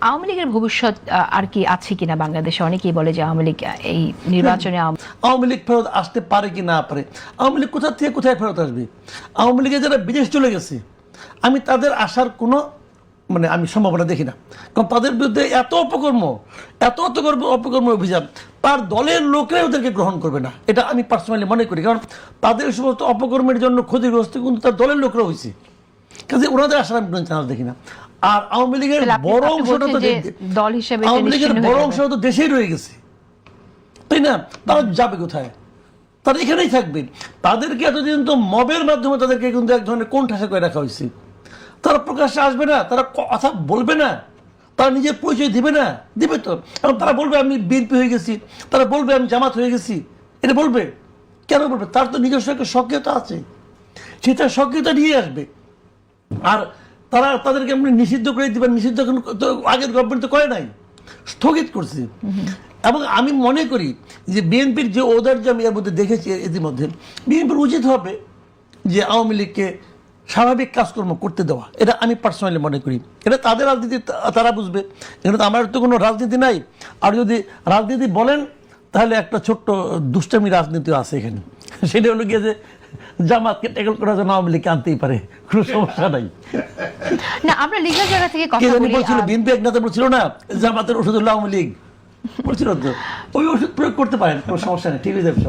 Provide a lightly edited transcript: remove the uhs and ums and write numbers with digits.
আওয়ামী লীগের ভবিষ্যৎ আর কি আছে কিনা বাংলাদেশে? অনেকেই বলে যে আওয়ামী লীগ এই নির্বাচনে আওয়ামী লীগ ফেরত আসতে পারে কি না পারে। আওয়ামী লীগ কোথা থেকে কোথায় ফেরত আসবে? আওয়ামী লীগের যারা বিদেশ চলে গেছে, আমি তাদের আসার কোনো আমি সম্ভাবনা দেখি না। কারণ তাদের বিরুদ্ধে এত অপকর্ম অভিযান, তার দলের লোকরাই ওদেরকে গ্রহণ করবে না, এটা আমি পার্সোনালি মনে করি। কারণ তাদের সমস্ত অপকর্মের জন্য ক্ষতিগ্রস্ত কিন্তু তার দলের লোকরা হয়েছে, কাজে ওনাদের আসার আমি কোনো চ্যানেল দেখি না। আর আওয়ামী লীগের বড় অংশটা তো দল হিসেবে আওয়ামী লীগের বড় অংশ তো দেশেই রয়ে গেছে, তাই না? তারা যাবে কোথায়? তারা এখানেই থাকবে। তাদেরকে এতদিন তো মবের মাধ্যমে তাদেরকে কিন্তু এক ধরনের কোণঠাসা করে রাখা হয়েছে। তারা প্রকাশ্যে আসবে না, তারা কথা বলবে না, তারা নিজের পরিচয় দিবে না। দিবে তো, এবং তারা বলবে আমি বিএনপি হয়ে গেছি, তারা বলবে আমি জামাত হয়ে গেছি। এটা বলবে কেন? বলবে তার তো নিজস্ব একটা সক্রিয়তা আছে, সেটা সক্রিয়তা নিয়ে আসবে। আর তারা তাদেরকে আপনি নিষিদ্ধ করে দিবেন, নিষিদ্ধ তো আগের গভর্নমেন্ট তো করে নাই, স্থগিত করছে। এবং আমি মনে করি যে বিএনপির যে ঔদার্য আমি এর মধ্যে দেখেছি, ইতিমধ্যে বিএনপির উচিত হবে যে আওয়ামী লীগকে স্বাভাবিক কাজকর্ম করতে দেওয়া। এটা আমি পার্সোনালি মনে করি। এটা তাদের রাজনীতি, তারা বুঝবে। এখানে তো আমার তো কোনো রাজনীতি নাই। আর যদি রাজনীতি বলেন তাহলে একটা ছোট্ট দুষ্টামি রাজনীতি আছে এখানে। সেটা হলো গিয়ে যে জামাতকে ট্যাকল করার জন্য আওয়ামী লীগকে আনতেই পারে, কোনো সমস্যা নাই। না, আমরা লিগের জায়গা থেকে কথা বলি। বলছিল বিএনপি এক নেতা বলছিল না, জামাতের ওষুধ হলো আওয়ামী লীগ, বলছিল তো ওই ওষুধ প্রয়োগ করতে পারেন, কোনো সমস্যা নেই, ঠিক হয়ে যাবে।